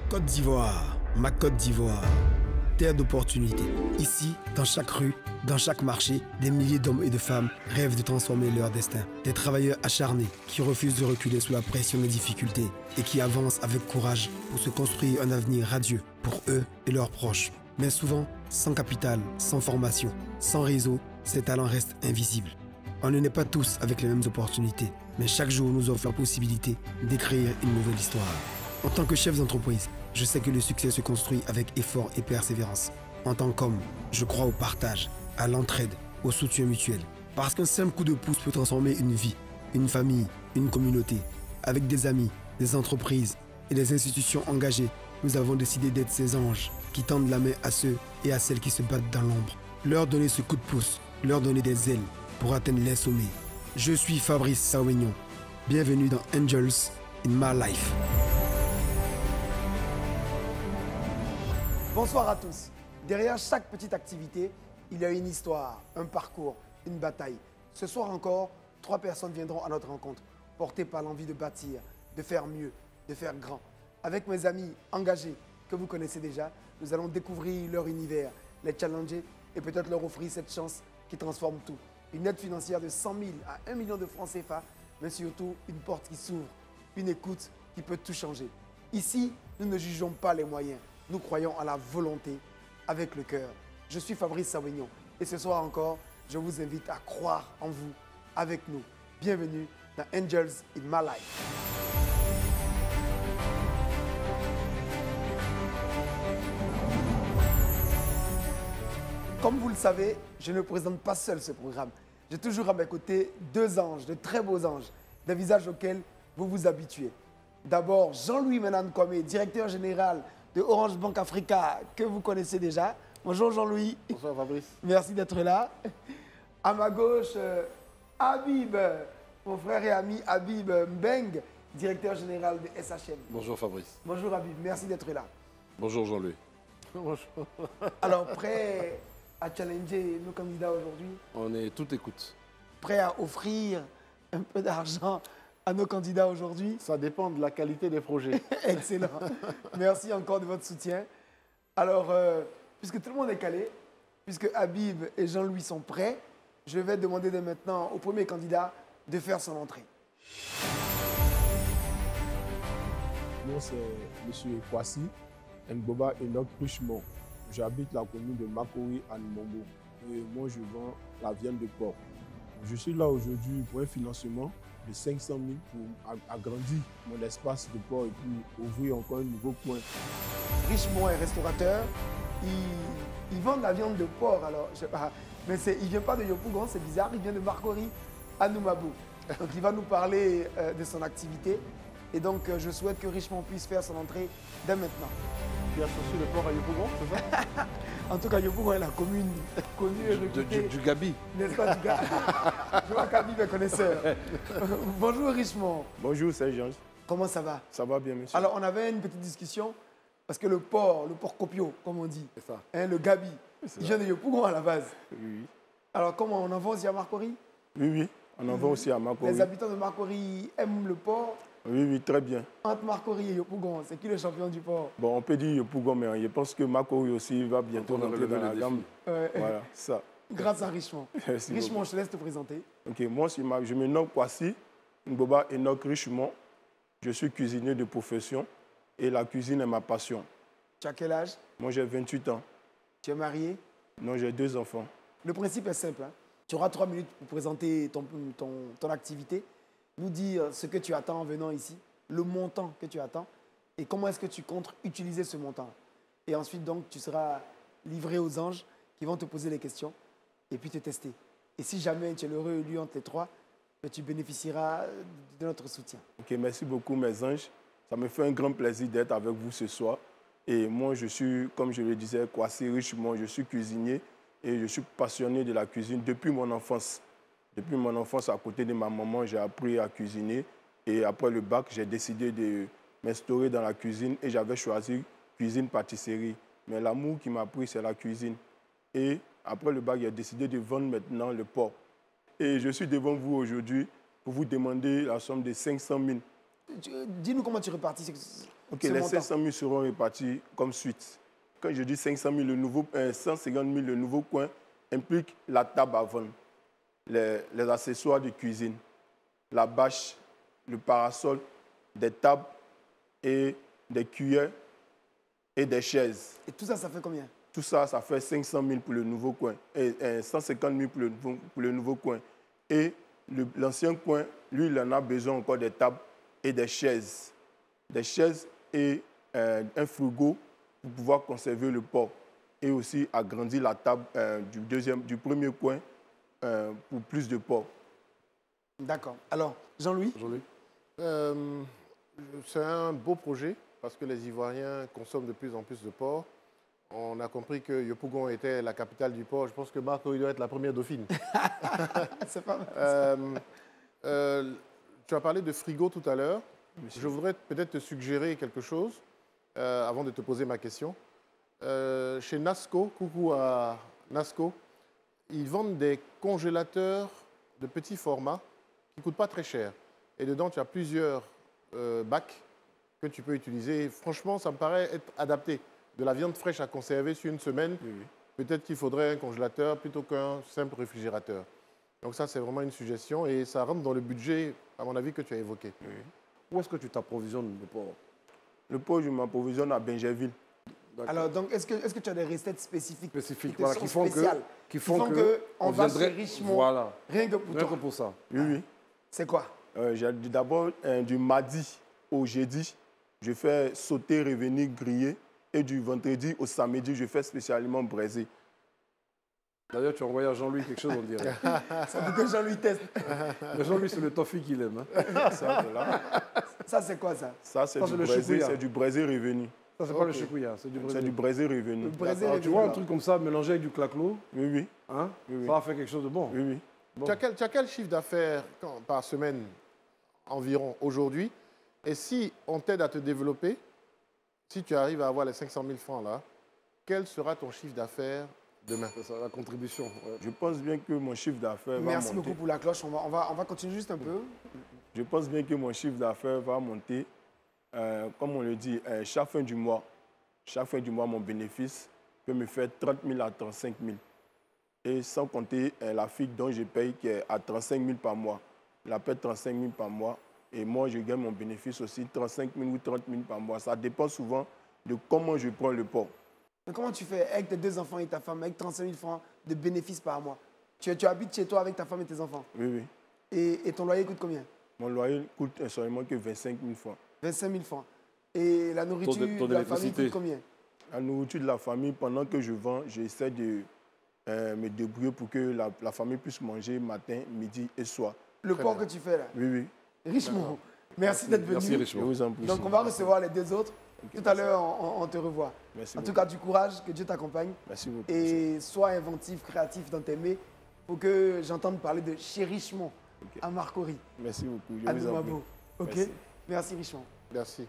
Côte d'Ivoire, ma Côte d'Ivoire, terre d'opportunités. Ici, dans chaque rue, dans chaque marché, des milliers d'hommes et de femmes rêvent de transformer leur destin. Des travailleurs acharnés qui refusent de reculer sous la pression des difficultés et qui avancent avec courage pour se construire un avenir radieux pour eux et leurs proches. Mais souvent, sans capital, sans formation, sans réseau, ces talents restent invisibles. On ne naît pas tous avec les mêmes opportunités, mais chaque jour nous offre la possibilité d'écrire une nouvelle histoire. En tant que chef d'entreprise, je sais que le succès se construit avec effort et persévérance. En tant qu'homme, je crois au partage, à l'entraide, au soutien mutuel. Parce qu'un simple coup de pouce peut transformer une vie, une famille, une communauté. Avec des amis, des entreprises et des institutions engagées, nous avons décidé d'être ces anges qui tendent la main à ceux et à celles qui se battent dans l'ombre. Leur donner ce coup de pouce, leur donner des ailes pour atteindre les sommets. Je suis Fabrice Sawignon. Bienvenue dans Angels in My Life. Bonsoir à tous. Derrière chaque petite activité, il y a une histoire, un parcours, une bataille. Ce soir encore, 3 personnes viendront à notre rencontre, portées par l'envie de bâtir, de faire mieux, de faire grand. Avec mes amis engagés que vous connaissez déjà, nous allons découvrir leur univers, les challenger et peut-être leur offrir cette chance qui transforme tout. Une aide financière de 100 000 à 1 million de francs CFA, mais surtout une porte qui s'ouvre, une écoute qui peut tout changer. Ici, nous ne jugeons pas les moyens. Nous croyons à la volonté avec le cœur. Je suis Fabrice Sawignon et ce soir encore, je vous invite à croire en vous avec nous. Bienvenue dans Angels in My Life. Comme vous le savez, je ne présente pas seul ce programme. J'ai toujours à mes côtés 2 anges, de très beaux anges, des visages auxquels vous vous habituez. D'abord, Jean-Louis Menan Kwame, directeur général de Orange Bank Africa, que vous connaissez déjà. Bonjour Jean-Louis. Bonsoir Fabrice. Merci d'être là. À ma gauche, Habib, mon frère et ami Habib Mbeng, directeur général de SHM. Bonjour Fabrice. Bonjour Habib, merci d'être là. Bonjour Jean-Louis. Bonjour. Alors, prêt à challenger nos candidats aujourd'hui? On est tout écoute. Prêt à offrir un peu d'argent à nos candidats aujourd'hui? Ça dépend de la qualité des projets. Excellent. Merci encore de votre soutien. Alors, puisque tout le monde est calé, puisque Habib et Jean-Louis sont prêts, je vais demander dès maintenant au premier candidat de faire son entrée. Moi, c'est M. Kwasi Ngboba Enoch Richemont. J'habite la commune de Makori à Numombo. Et moi, je vends la viande de porc. Je suis là aujourd'hui pour un financement de 500 000 pour agrandir mon espace de porc et pour ouvrir encore un nouveau point. Richemont est restaurateur. Il vend de la viande de porc, alors je sais pas. Mais il ne vient pas de Yopougon, c'est bizarre, il vient de Marcory à Numabo. Donc il va nous parler de son activité. Et donc je souhaite que Richemont puisse faire son entrée dès maintenant. Tu as cherché le port à Yopougon, c'est ça? En tout cas, Yopougon est la commune connue et réputée. Du Gabi. N'est-ce pas, du Gabi? Je vois qu'Habib est connaisseur. Bonjour Richemont. Bonjour, c'est Jean. Comment ça va? Ça va bien, monsieur? Alors, on avait une petite discussion, parce que le porc copio, comme on dit, C'est ça. hein, le Gabi, il vient de Yopougon à la base. Oui, Alors, comment on en vend aussi à Marcory? oui, on en vend aussi à Makori. Les habitants de Marcory aiment le porc. Oui, très bien. Entre Marcory et Yopougon, c'est qui le champion du porc? Bon, on peut dire Yopougon, mais je pense que Makori aussi va bientôt On va rentrer relever dans la le gamme. défi. Voilà, ça. Grâce à Richemont. Merci Richemont, beaucoup. je te laisse te présenter. Ok, moi, je me nomme Kwasi Ngboba Enoch Richemont. Je suis cuisinier de profession et la cuisine est ma passion. Tu as quel âge? Moi, j'ai 28 ans. Tu es marié? Non, j'ai 2 enfants. Le principe est simple, hein. Tu auras 3 minutes pour présenter ton activité, nous dire ce que tu attends en venant ici, le montant que tu attends et comment est-ce que tu comptes utiliser ce montant. Et ensuite, donc, tu seras livré aux anges qui vont te poser les questions et puis te tester. Et si jamais tu es l'heureux élu entre les 3, ben, tu bénéficieras de notre soutien. Ok, merci beaucoup, mes anges. Ça me fait un grand plaisir d'être avec vous ce soir. Et moi, je suis, comme je le disais, Kwasi Richemont, je suis cuisinier et je suis passionné de la cuisine depuis mon enfance. Depuis mon enfance, à côté de ma maman, j'ai appris à cuisiner. Et après le bac, j'ai décidé de m'instaurer dans la cuisine et j'avais choisi cuisine-pâtisserie. Mais l'amour qui m'a pris, c'est la cuisine. Et après le bac, j'ai décidé de vendre maintenant le porc. Et je suis devant vous aujourd'hui pour vous demander la somme de 500 000 Dis-nous comment tu répartis Ok, ce les montant. 500 000 seront répartis comme suite. Quand je dis 500 000, 150 000, le nouveau coin implique la table à vendre, les accessoires de cuisine, la bâche, le parasol, des tables et des cuillères et des chaises. Et tout ça, ça fait combien? Tout ça, ça fait 500 000 pour le nouveau coin et 150 000 pour le nouveau coin. Et l'ancien coin, lui, il en a besoin encore des tables et des chaises. Des chaises et un frigo pour pouvoir conserver le porc. Et aussi agrandir la table du premier coin pour plus de porc. D'accord. Alors, Jean-Louis? Jean-Louis. C'est un beau projet parce que les Ivoiriens consomment de plus en plus de porc. On a compris que Yopougon était la capitale du porc. Je pense que Marco, il doit être la première dauphine. C'est pas mal. Tu as parlé de frigo tout à l'heure. Je voudrais peut-être te suggérer quelque chose avant de te poser ma question. Chez Nasco, coucou à Nasco, ils vendent des congélateurs de petit format qui ne coûtent pas très cher. Et dedans, tu as plusieurs bacs que tu peux utiliser. Franchement, ça me paraît être adapté. De la viande fraîche à conserver sur une semaine, peut-être qu'il faudrait un congélateur plutôt qu'un simple réfrigérateur. Donc ça, c'est vraiment une suggestion et ça rentre dans le budget, à mon avis, que tu as évoqué. Où est-ce que tu t'approvisionnes le porc? Le porc, je m'approvisionne à Benjerville. Alors, donc, est-ce que tu as des recettes spécifiques? Spécifiques, Qui te voilà, sont qui font spéciales, qui font que on va chez viendrait- Richemont, Voilà. rien que pour Rien toi. que pour ça. Oui, oui. C'est quoi? J'ai d'abord du mardi au jeudi, je fais sauter, revenir, griller. Et du vendredi au samedi, je fais spécialement braisé. D'ailleurs, tu as envoyé à Jean-Louis quelque chose, on dirait. Ça veut que Jean-Louis teste. Mais Jean-Louis, c'est le toffee qu'il aime. Hein. Ça, c'est là. Ça, c'est quoi ça? Ça, c'est Ça, du c'est le braisé, choucouya. c'est du braisé revenu. Ça, c'est pas le choucouya, c'est du C'est brésil. du braisé revenu. Le braisé Alors, tu revenu, vois un là. truc comme ça, mélangé avec du claclo, Oui, oui. hein, Oui, oui. ça va faire quelque chose de bon. Oui, oui. Bon. Tu as quel chiffre d'affaires par semaine environ aujourd'hui? Et si on t'aide à te développer, si tu arrives à avoir les 500 000 francs là, quel sera ton chiffre d'affaires demain? C'est ça, la contribution. Ouais. Je pense bien que mon chiffre d'affaires va Merci monter. beaucoup pour la cloche. On va continuer juste un peu. Je pense bien que mon chiffre d'affaires va monter. Comme on le dit, chaque fin du mois, mon bénéfice peut me faire 30 000 à 35 000. Et sans compter la fille dont je paye qui est à 35 000 par mois. Elle paie 35 000 par mois. Et moi, je gagne mon bénéfice aussi 35 000 ou 30 000 par mois. Ça dépend souvent de comment je prends le porc. Mais comment tu fais avec tes 2 enfants et ta femme, avec 35 000 francs de bénéfices par mois? Tu habites chez toi avec ta femme et tes enfants. Oui, oui. Et ton loyer coûte combien? Mon loyer coûte seulement que 25 000 francs. 25 000 francs. Et la nourriture Ton de la famille électricité. coûte combien? La nourriture de la famille, pendant que je vends, j'essaie de me débrouiller pour que la famille puisse manger matin, midi et soir. Le porc que tu fais là? Oui, oui. Richemont. Merci d'être venu. Merci, Je Richemont. vous en prie. Donc on va recevoir les 2 autres. Ok, Tout à l'heure, on te revoit. Merci En tout beaucoup. cas, du courage, que Dieu t'accompagne. Merci beaucoup. Et sois inventif, créatif dans tes mets pour que j'entende parler de chez Richemont à Marcory, Merci beaucoup. Je à vous en prie. Nomabo. Ok? Merci. Merci Richemont. Merci.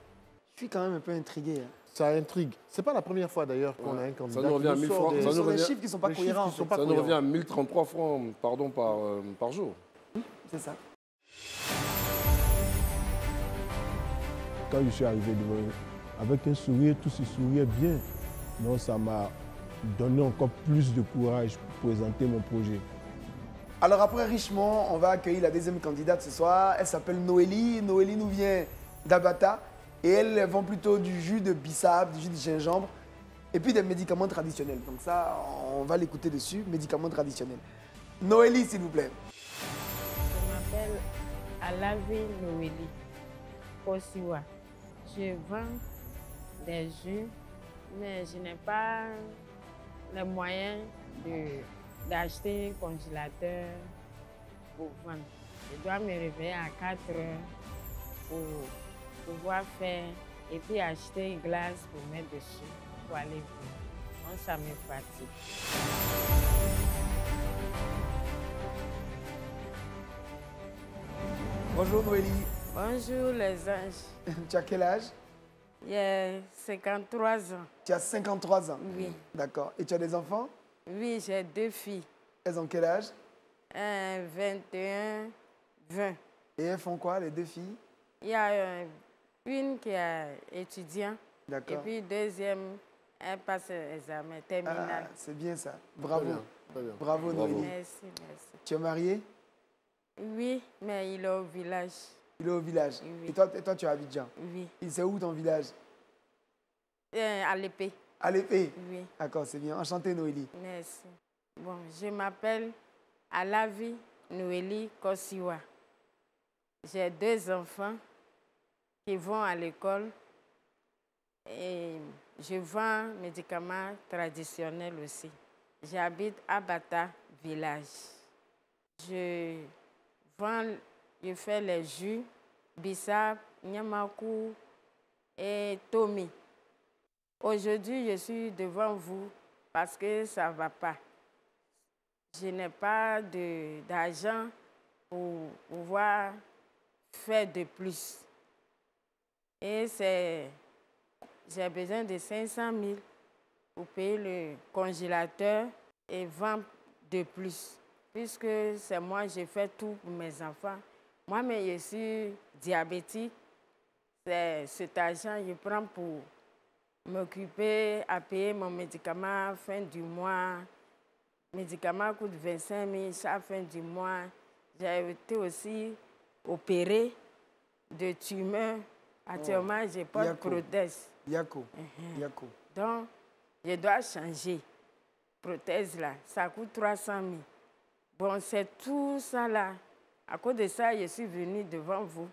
Je suis quand même un peu intrigué. Hein. Ça intrigue. C'est pas la première fois d'ailleurs qu'on a un candidat. nous revient à qui 1000 sort francs. des- Ça Ce nous sont des revient- chiffres qui ne sont pas des cohérents. chiffres qui en sont fait. pas Ça nous revient cohérent. à 1033 francs pardon, par jour. C'est ça. Quand je suis arrivé devant eux, avec un sourire, tous ils souriaient bien. Donc ça m'a donné encore plus de courage pour présenter mon projet. Alors après Richemont, on va accueillir la deuxième candidate ce soir. Elle s'appelle Noélie. Noélie nous vient d'Abata. Et elle vend plutôt du jus de bissap, du jus de gingembre et puis des médicaments traditionnels. Donc ça, on va l'écouter dessus, médicaments traditionnels. Noélie, s'il vous plaît. Je m'appelle Alavi Noélie Kosiwa. Je vends des jus, mais je n'ai pas les moyens d'acheter un congélateur pour vendre. Je dois me réveiller à 4 heures pour pouvoir faire et puis acheter une glace pour mettre dessus pour aller vendre. Donc ça me fatigue. Bonjour Noélie. Bonjour les anges. Tu as quel âge? J'ai 53 ans. Tu as 53 ans. Oui. D'accord. Et tu as des enfants? Oui, j'ai 2 filles. Elles ont quel âge? 21, 20. Et elles font quoi, les 2 filles? Il y a une qui est étudiante. Et D'accord. puis deuxième, elle passe l'examen terminal. Ah, c'est bien ça. Bravo. Très bien, très bien. Bravo, Noélie. Merci, merci. Tu es marié? Oui, mais il est au village. Il est au village. Oui. Et toi, tu es à Abidjan. Oui. Il c'est où ton village? À l'épée. À l'épée. Oui, D'accord, c'est bien. Enchanté, Noélie. merci. Bon, je m'appelle Alavi Noélie Kosiwa. J'ai 2 enfants qui vont à l'école et je vends médicaments traditionnels aussi. J'habite à Bata, village. Je fais les jus, bissap, nyamakou et tomi. Aujourd'hui, je suis devant vous parce que ça ne va pas. Je n'ai pas d'argent pour pouvoir faire de plus. Et j'ai besoin de 500 000 pour payer le congélateur et vendre de plus. Puisque c'est moi, je fais tout pour mes enfants. Moi, mais je suis diabétique. C'est cet argent que je prends pour m'occuper à payer mon médicament à fin du mois. Le médicament coûte 25 000 chaque fin du mois. J'ai été aussi opérée de tumeur. Actuellement, je porte Yako. prothèse. Yako. Yako. Donc, je dois changer. Prothèse là, ça coûte 300 000. Bon, c'est tout ça là. À cause de ça, je suis venue devant vous.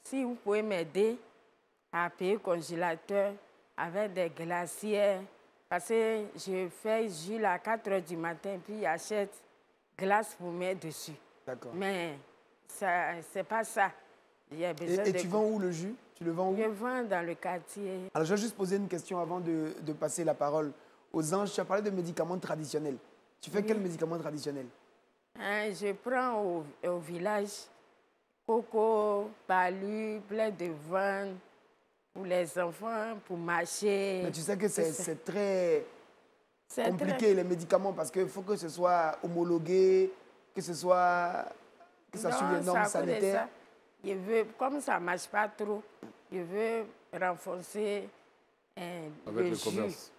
Si vous pouvez m'aider à payer le congélateur avec des glacières, parce que je fais jus à 4 h du matin, puis j'achète glace pour mettre dessus. D'accord. Mais c'est pas ça. J'ai besoin Et de... tu vends où le jus? Tu le vends où? Je vends dans le quartier. Alors, je vais juste poser une question avant de passer la parole aux anges. Tu as parlé de médicaments traditionnels. Tu fais quel médicament traditionnel? Je prends au village coco, palu, plein de vin pour les enfants, pour marcher. Mais tu sais que c'est très C'est compliqué, les médicaments, parce qu'il faut que ce soit homologué, que ça suive les normes sanitaires. Je veux, comme ça ne marche pas trop, je veux renforcer Avec le jus. commerce.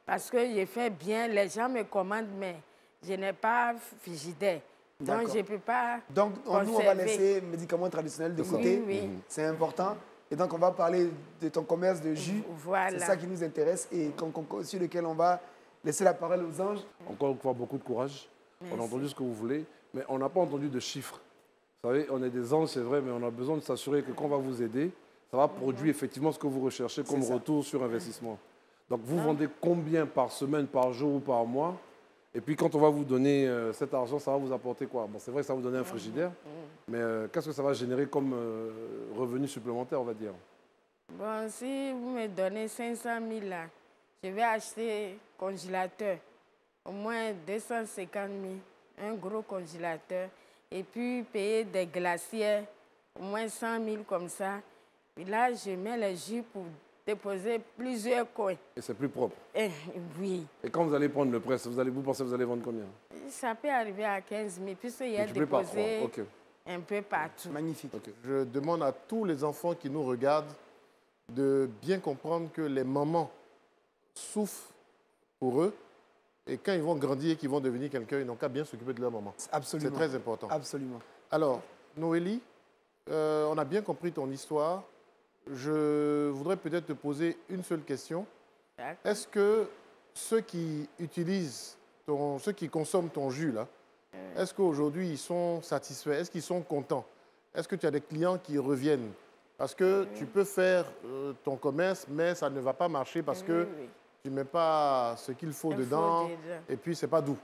Parce que je fais bien, les gens me commandent, mais je n'ai pas frigidaire. Donc, D'accord. je ne peux pas Donc, nous, on va conserver. laisser les médicaments traditionnels de côté. Oui, oui. C'est important. Et donc, on va parler de ton commerce de jus. Voilà. C'est ça qui nous intéresse et sur lequel on va laisser la parole aux anges. Encore une fois, beaucoup de courage. On a Merci. entendu ce que vous voulez, mais on n'a pas entendu de chiffres. Vous savez, on est des anges, c'est vrai, mais on a besoin de s'assurer que quand on va vous aider, ça va produire effectivement ce que vous recherchez comme C'est ça. retour sur investissement. Donc, vous vendez combien par semaine, par jour ou par mois? Et puis, quand on va vous donner cet argent, ça va vous apporter quoi? Bon, c'est vrai que ça va vous donner un frigidaire, mais qu'est-ce que ça va générer comme revenu supplémentaire, on va dire? Bon, si vous me donnez 500 000 là, je vais acheter congélateur, au moins 250 000, un gros congélateur, et puis payer des glacières, au moins 100 000 comme ça. Puis là, je mets les jus pour déposer plusieurs coins. Et c'est plus propre. Oui, Et quand vous allez prendre le presse, vous pensez que vous allez vendre combien? ça peut arriver à 15 000, puisqu'il y a Multiplié par déposé 3. Ok. un peu partout. Magnifique. Ok. Je demande à tous les enfants qui nous regardent de bien comprendre que les mamans souffrent pour eux et quand ils vont grandir et qu'ils vont devenir quelqu'un, ils n'ont qu'à bien s'occuper de leur maman. Absolument. C'est très important. Absolument. Alors, Noélie, on a bien compris ton histoire. Je voudrais peut-être te poser une seule question. D'accord. Est-ce que ceux qui utilisent, ceux qui consomment ton jus, là, est-ce qu'aujourd'hui ils sont satisfaits? Est-ce qu'ils sont contents? Est-ce que tu as des clients qui reviennent? Parce que tu peux faire ton commerce, mais ça ne va pas marcher parce que Oui. tu ne mets pas ce qu'il faut Il faut dedans dedans. et puis c'est pas doux.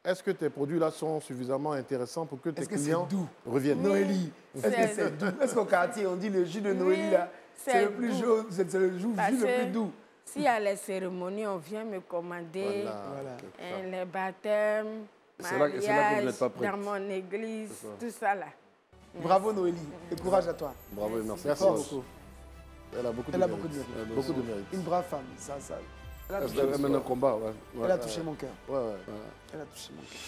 Est-ce que tes produits-là sont suffisamment intéressants pour que tes Est-ce que c'est clients doux? reviennent? Noélie, est-ce que C'est- c'est doux? Est-ce qu'au quartier, on dit le jus de Noélie, là, c'est c'est le plus doux. jaune, c'est le jus Parce le que plus doux? S'il y a les cérémonies, on vient me commander Voilà. Ok. les baptêmes, C'est là que vous n'êtes mariages pas prête. dans mon église, C'est ça. tout ça là. Bravo Noélie et courage à toi. Bravo et merci. Merci Fort. beaucoup. Elle a beaucoup de Elle a mérite. beaucoup de mérite. Beaucoup de mérite. Une brave femme, ça. Elle a touché, Elle mène un combat, ouais. elle a touché mon cœur. Ouais, ouais. Elle a touché mon cœur.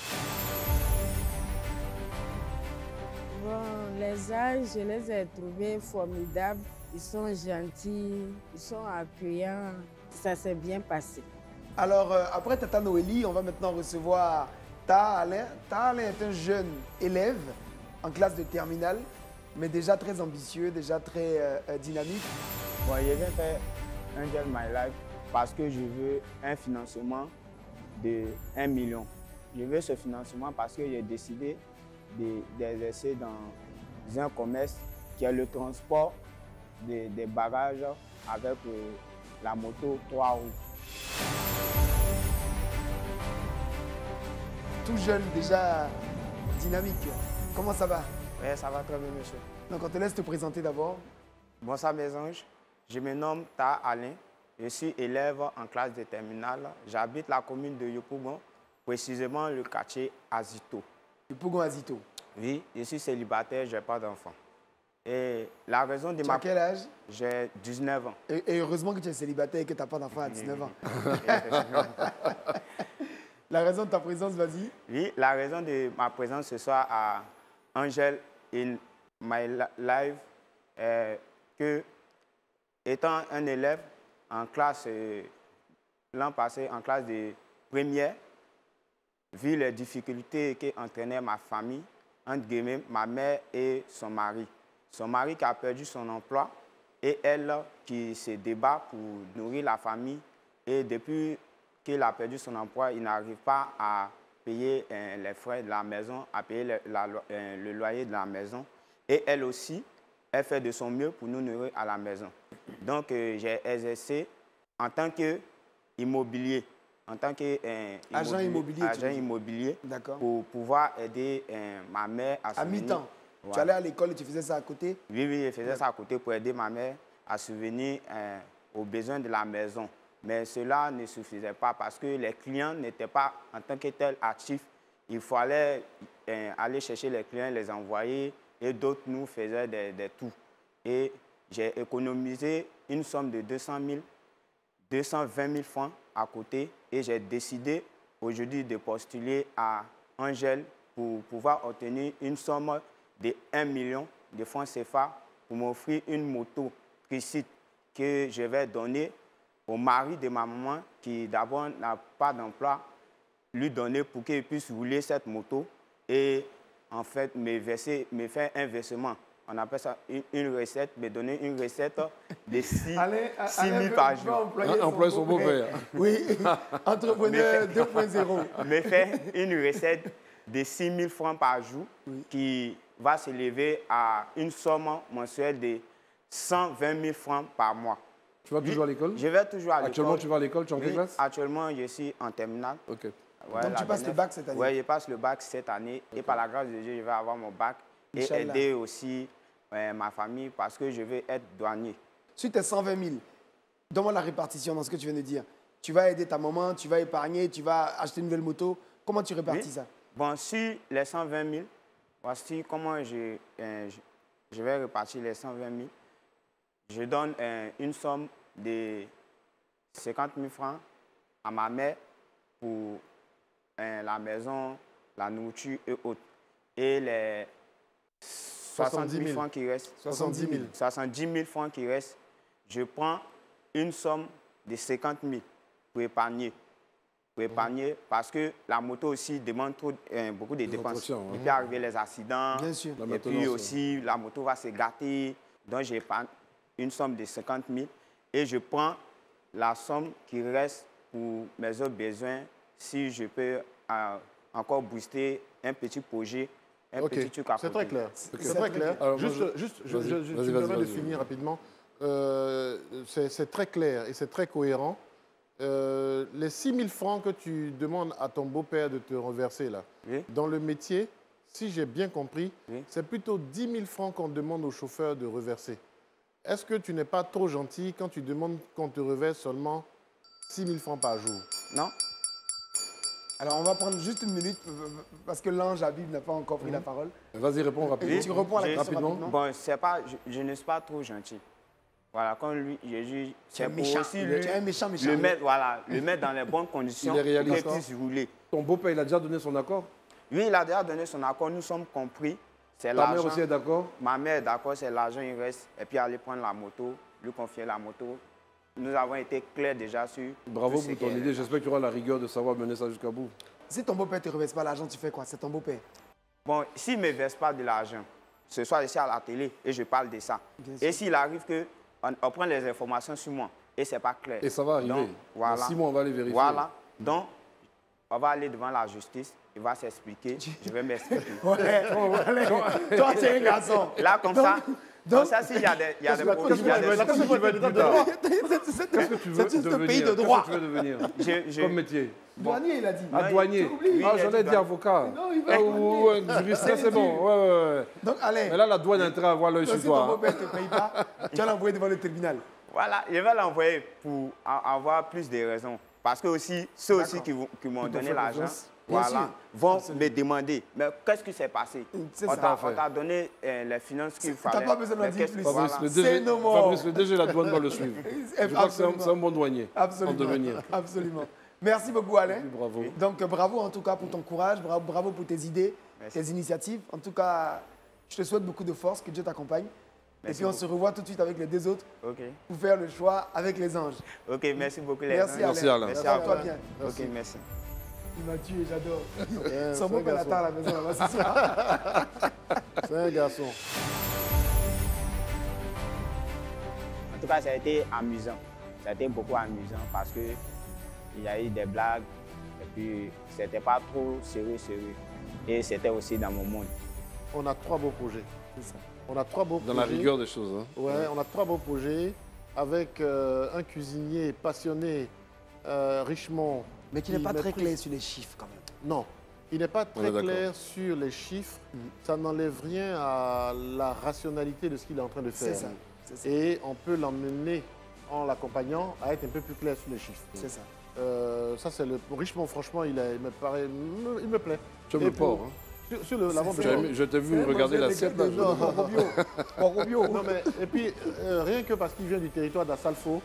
Bon, les âges, je les ai trouvés formidables. Ils sont gentils, ils sont accueillants. Ça s'est bien passé. Alors, après Tata Noélie, on va maintenant recevoir Taha Alain. Taha Alain est un jeune élève en classe de terminale, mais déjà très ambitieux, déjà très dynamique. Bon, je viens faire Angel My Life parce que je veux un financement de 1 million. Je veux ce financement parce que j'ai décidé d'exercer dans un commerce qui est le transport des bagages avec la moto 3 roues. Tout jeune, déjà dynamique. Comment ça va? Oui, ça va très bien, monsieur. Donc, on te laisse te présenter d'abord. Bonsoir mes anges, je me nomme Taha Alain, je suis élève en classe de terminale. J'habite la commune de Yopougon, précisément le quartier Azito. Yopougon Azito. Oui, je suis célibataire, je n'ai pas d'enfant. Et la raison de Tu as quel âge? J'ai 19 ans. Et heureusement que tu es célibataire et que tu n'as pas d'enfant à 19 ans. La raison de ta présence, vas-y. Oui, la raison de ma présence ce soir à Angel in My Life est que, étant un élève en classe, l'an passé, en classe de première, vu les difficultés qu'entraînait ma famille, entre guillemets, ma mère et son mari. Son mari qui a perdu son emploi et elle qui se débat pour nourrir la famille. Et depuis qu'il a perdu son emploi, il n'arrive pas à payer les frais de la maison, à payer le loyer de la maison. Et elle aussi, elle fait de son mieux pour nous nourrir à la maison. Donc, j'ai exercé en tant qu'immobilier, en tant agent immobilier pour pouvoir aider ma mère à subvenir. À mi-temps. Voilà. Tu allais à l'école et tu faisais ça à côté? Oui, oui, je faisais ça à côté pour aider ma mère à subvenir aux besoins de la maison. Mais cela ne suffisait pas parce que les clients n'étaient pas en tant que tels actifs. Il fallait aller chercher les clients, les envoyer et d'autres nous faisaient des tours. Et j'ai économisé une somme de 220 000 francs à côté et j'ai décidé aujourd'hui de postuler à Angel pour pouvoir obtenir une somme de 1 million de francs CFA pour m'offrir une moto tricite que je vais donner au mari de ma maman qui d'abord n'a pas d'emploi, lui donner pour qu'il puisse rouler cette moto et en fait me faire un versement. On appelle ça une recette, me donner une recette de 6 000 par jour. Employer son beau-père. Oui, entrepreneur 2.0. Me faire une recette de 6 000 francs par jour qui va s'élever à une somme mensuelle de 120 000 francs par mois. Tu vas toujours à l'école? Je vais toujours à l'école. Actuellement, tu vas à l'école? Tu es en quelle classe? Actuellement, je suis en terminale. Ok. Ouais, donc tu passes le bac cette année? Oui, je passe le bac cette année. Okay. Et par la grâce de Dieu, je vais avoir mon bac et aider aussi ma famille parce que je vais être douanier. Sur tes 120 000, donne-moi la répartition dans ce que tu viens de dire. Tu vas aider ta maman, tu vas épargner, tu vas acheter une nouvelle moto. Comment tu répartis ça? Bon, sur les 120 000, voici comment je vais répartir les 120 000. Je donne une somme de 50 000 francs à ma mère pour la maison, la nourriture et autres. Et les 70 000 francs qui restent, 70 000 francs qui restent, je prends une somme de 50 000 pour épargner. Parce que la moto aussi demande beaucoup de dépenses. Il peut arriver les accidents. Bien sûr. Et puis aussi, la moto va se gâter. Donc, j'épargne une somme de 50 000 et je prends la somme qui reste pour mes autres besoins si je peux encore booster un petit projet, un petit truc à côté. C'est très clair. C'est très clair. Alors, je me permets de finir rapidement. C'est très clair et c'est très cohérent. Les 6 000 francs que tu demandes à ton beau-père de te reverser là, dans le métier, si j'ai bien compris, c'est plutôt 10 000 francs qu'on demande au chauffeur de reverser. Est-ce que tu n'es pas trop gentil quand tu demandes qu'on te reverse seulement 6 000 francs par jour? Non. Alors, on va prendre juste une minute parce que l'ange Habib n'a pas encore pris la parole. Vas-y, réponds rapidement. Tu réponds à la question rapidement. Bon, je ne suis pas trop gentil. Voilà, comme lui, Jésus, c'est méchant. Aussi Tu es un méchant. Le mettre dans les bonnes conditions pour qu'il puisse rouler. Ton beau-père, il a déjà donné son accord? Oui, il a déjà donné son accord. Nous sommes compris c'est Ta l'argent. mère aussi est d'accord? Ma mère est d'accord, c'est l'argent, il reste. Et puis aller prendre la moto, lui confier la moto. Nous avons été clairs déjà sur... Bravo tout ce pour ton qui est- idée. J'espère que tu auras la rigueur de savoir mener ça jusqu'à bout. Si ton beau-père ne te reverse pas l'argent, tu fais quoi? C'est ton beau-père. Bon, s'il ne me verse pas de l'argent, ce soir ici à la télé, et je parle de ça. Bien sûr. Et s'il arrive qu'on prend les informations sur moi, et ce n'est pas clair. Et ça va arriver. Donc, voilà. Dans 6 mois, on va les vérifier. Voilà. Donc, on va aller devant la justice, il va s'expliquer, je vais m'expliquer. Ouais. Allez, toi, tu es un garçon. Là, comme ça, s'il y a des, il y a des problèmes, il y a des Qu'est-ce que tu veux être plus tard? Qu'est-ce que tu veux C'est juste un devenir? pays de Qu'est-ce droit. que tu veux devenir Je- comme métier? Douanier, il a dit. Ah, douanier. oublies. Ah, Oui, j'en il a ai dit dit avocat. Non, il va Ah, ouais, juriste, ça, c'est bon. Ouais, ouais, ouais. Donc, allez, Mais là, la douane a intérêt à avoir l'œil toi, sur si ton toi. beau-père ne te paye pas, tu vas l'envoyer devant le tribunal. Voilà, je vais l'envoyer pour avoir plus de raisons. Parce que aussi, ceux aussi D'accord. qui m'ont Qui t'ont donné fait l'argent, confiance. Bien voilà, sûr. vont Absolument. me demander, mais qu'est-ce qui s'est passé? C'est On ça. t'a donné les finances qu'il T'as fallait. pas besoin d'en mais dire qu'est-ce- plus. voilà. Fabrice, C'est le DG, no more. Fabrice, le DG, la douane doit le suivre. Je crois que c'est un bon douanier en Absolument. devenir. Absolument. Merci beaucoup, Alain. Bravo. Donc, bravo en tout cas pour ton courage, bravo pour tes idées, Merci. tes initiatives. En tout cas, je te souhaite beaucoup de force, que Dieu t'accompagne. Et Merci puis, on se revoit tout de suite avec les deux autres Ok, pour faire le choix avec les anges. ok, merci beaucoup les Merci, gens. Merci, Alain. Merci à à toi vous. bien. Ok, merci. Il m'a tué, j'adore. C'est Son un beau-père garçon. l'attend à la maison là-bas ce soir. C'est un garçon. En tout cas, ça a été amusant. Ça a été beaucoup amusant parce que il y a eu des blagues et puis c'était pas trop sérieux. Et c'était aussi dans mon monde. On a 3 beaux projets. On a 3 beaux Dans projets. la rigueur des choses. Hein. Ouais, on a 3 beaux projets avec un cuisinier passionné, richement. Mais qui n'est pas très maîtrise- clair sur les chiffres quand même. Non, il n'est pas On est très d'accord. clair sur les chiffres. Ça n'enlève rien à la rationalité de ce qu'il est en train de faire. C'est ça. C'est ça. Et on peut l'emmener en l'accompagnant à être un peu plus clair sur les chiffres. C'est ça. Ça, c'est le. Richement, franchement, il me paraît. Il me plaît. Tu aimes Et le pour- porc. Hein. Sur la vente de Tu as porc. aimé- Je t'ai vu regarder l'assiette là. Non, Robio. non, mais, et puis, rien que parce qu'il vient du territoire d'Assalfo,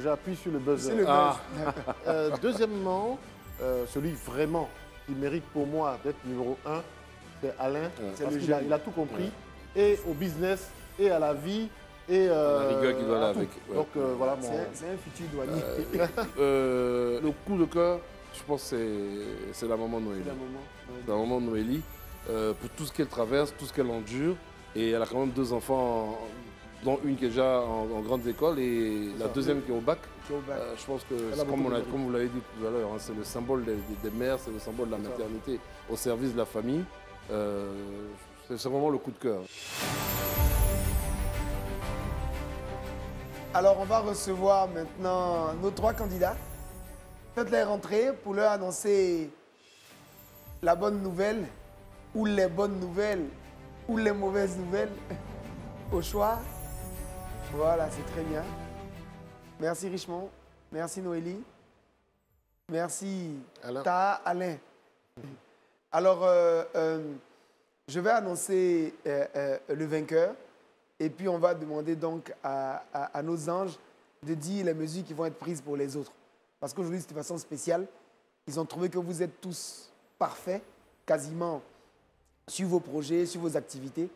j'appuie sur le buzzer. C'est le Ah. Deuxièmement, celui vraiment qui mérite pour moi d'être numéro 1, c'est Alain. C'est Parce le qu'il a, jeune. il a tout compris, et au business, et à la vie, et La rigueur qui doit aller à tout. avec. Ouais. Donc voilà, mon... C'est un futur douanier. Le coup de cœur, je pense que c'est la maman Noélie. C'est un moment. La maman Noélie, pour tout ce qu'elle traverse, tout ce qu'elle endure. Et elle a quand même 2 enfants, dont une qui est déjà en grande école et la deuxième qui est au bac. Je pense que, Elle a beaucoup comme, de mérite. comme vous l'avez dit tout à l'heure, hein, c'est le symbole des mères, c'est le symbole de la maternité au service de la famille. C'est vraiment le coup de cœur. Alors, on va recevoir maintenant nos 3 candidats. Faites-les rentrer pour leur annoncer la bonne nouvelle, ou les bonnes nouvelles, ou les mauvaises nouvelles. Au choix. Voilà, c'est très bien. Merci Richemont. Merci Noélie. Merci Alain. Alain. Alors, je vais annoncer le vainqueur. Et puis, on va demander donc à nos anges de dire les mesures qui vont être prises pour les autres. Parce qu'aujourd'hui, c'est de façon spéciale. Ils ont trouvé que vous êtes tous parfaits, quasiment, sur vos projets, sur vos activités.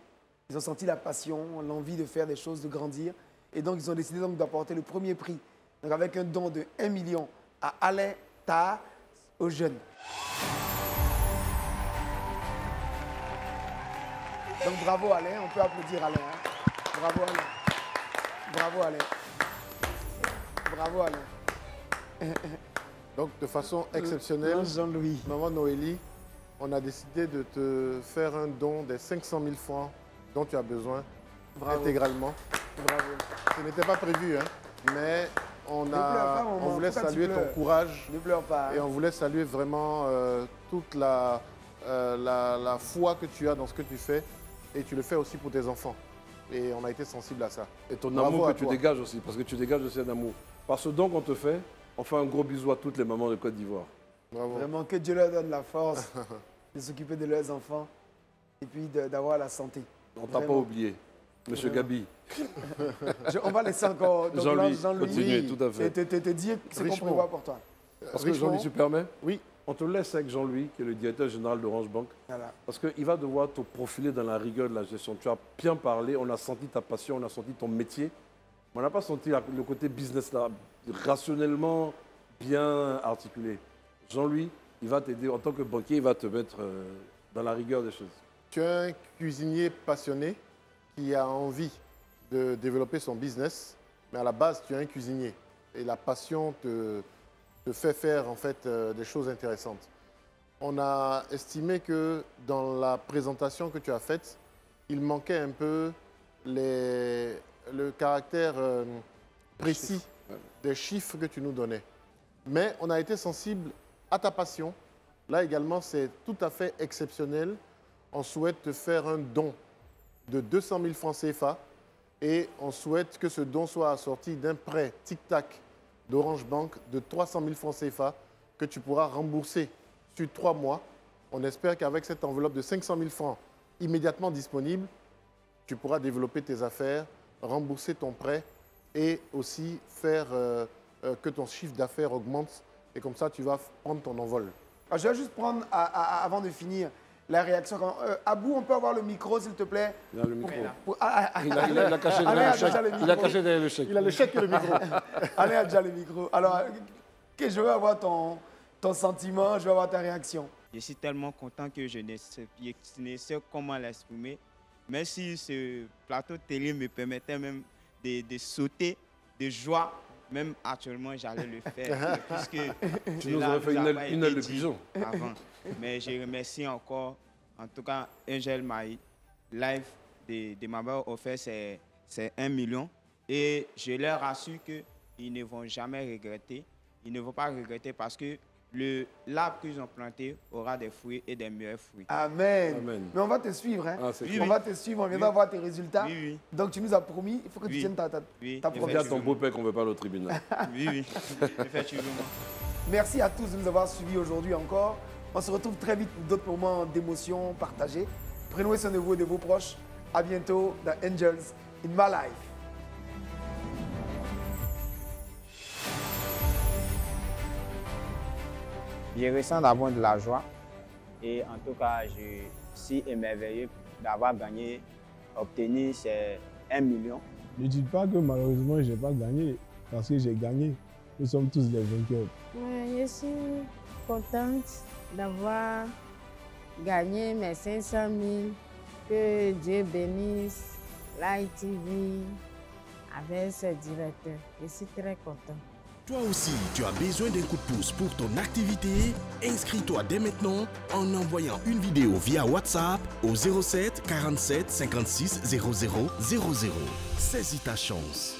Ils ont senti la passion, l'envie de faire des choses, de grandir. Et donc, ils ont décidé donc d'apporter le premier prix. Donc, avec un don de 1 million à Alain Taha, aux jeunes. Donc, bravo Alain. On peut applaudir Alain. Hein. Bravo Alain. Bravo Alain. Bravo Alain. Donc, de façon exceptionnelle, Jean-Louis. maman Noélie, on a décidé de te faire un don des 500 000 francs dont tu as besoin Bravo. intégralement. Bravo. Ce n'était pas prévu, hein, mais on pleure pas, maman. voulait Pourquoi tu saluer ton pleures? courage Ne pleure pas. et Hein. on voulait saluer vraiment toute la foi que tu as dans ce que tu fais et tu le fais aussi pour tes enfants. Et on a été sensible à ça. Et ton Bravo amour à que tu toi. dégages aussi, parce que tu dégages aussi un amour. Par ce don qu'on te fait, on fait un gros bisou à toutes les mamans de Côte d'Ivoire. Bravo. Vraiment, que Dieu leur donne la force de s'occuper de leurs enfants et puis d'avoir la santé. On t'a pas Vraiment. oublié. Monsieur Vraiment. Gabi, On va laisser encore donc, Jean-Louis, continuez, tout à fait. te dire ce qu'on Richement. prévoit pour toi. Parce que Jean-Louis, tu permets? Oui, On te laisse avec Jean-Louis, qui est le directeur général d'Orange Bank, Voilà. parce qu'il va devoir te profiler dans la rigueur de la gestion. Tu as bien parlé, on a senti ta passion, on a senti ton métier, mais on n'a pas senti le côté business là, rationnellement bien articulé. Jean-Louis, il va t'aider en tant que banquier, il va te mettre dans la rigueur des choses. Tu es un cuisinier passionné qui a envie de développer son business, mais à la base, tu es un cuisinier. Et la passion te fait faire en fait des choses intéressantes. On a estimé que dans la présentation que tu as faite, il manquait un peu le caractère précis des chiffres que tu nous donnais. Mais on a été sensible à ta passion. Là également, c'est tout à fait exceptionnel. On souhaite te faire un don de 200 000 francs CFA et on souhaite que ce don soit assorti d'un prêt tic-tac d'Orange Bank de 300 000 francs CFA que tu pourras rembourser sur 3 mois. On espère qu'avec cette enveloppe de 500 000 francs immédiatement disponible, tu pourras développer tes affaires, rembourser ton prêt et aussi faire que ton chiffre d'affaires augmente. Et comme ça, tu vas prendre ton envol. Alors, je vais juste prendre, avant de finir, la réaction. Abou, on peut avoir le micro, s'il te plaît? Il a le micro. Il a caché derrière le chèque. Il a le chèque et le micro. Allez, a déjà le micro. Alors, je veux avoir ton sentiment, je veux avoir ta réaction. Je suis tellement content que je ne sais comment l'exprimer. Même si ce plateau de télé me permettait même de sauter de joie, même actuellement, j'allais le faire. Puisque tu nous aurais fait une aile de pigeon. Avant. Mais je remercie encore, en tout cas, Angel Maï. Live de m'avoir offert, c'est 1 million. Et je leur assure qu'ils ne vont jamais regretter. Ils ne vont pas regretter parce que l'arbre qu'ils ont planté aura des fruits et des meilleurs fruits. Amen. Amen. Mais on va te suivre. Hein? On va te suivre, on viendra voir tes résultats. Oui. Donc tu nous as promis, il faut que tu tiennes ta promesse. Dis à ton beau-père qu'on ne veut pas aller au tribunal. Oui, effectivement. Merci à tous de nous avoir suivis aujourd'hui encore. On se retrouve très vite pour d'autres moments d'émotion partagés. Prenez soin de vous et de vos proches. À bientôt dans Angels in My Life. Je ressens d'abord de la joie et en tout cas, je suis émerveillé d'avoir gagné, obtenu ces 1 million. Ne dites pas que malheureusement, je n'ai pas gagné parce que j'ai gagné. Nous sommes tous des vainqueurs. Je suis contente d'avoir gagné mes 500 000. Que Dieu bénisse l'ITV avec ses directeurs. Je suis très contente. Toi aussi, tu as besoin d'un coup de pouce pour ton activité? Inscris-toi dès maintenant en envoyant une vidéo via WhatsApp au 07 47 56 00 00. Saisis ta chance.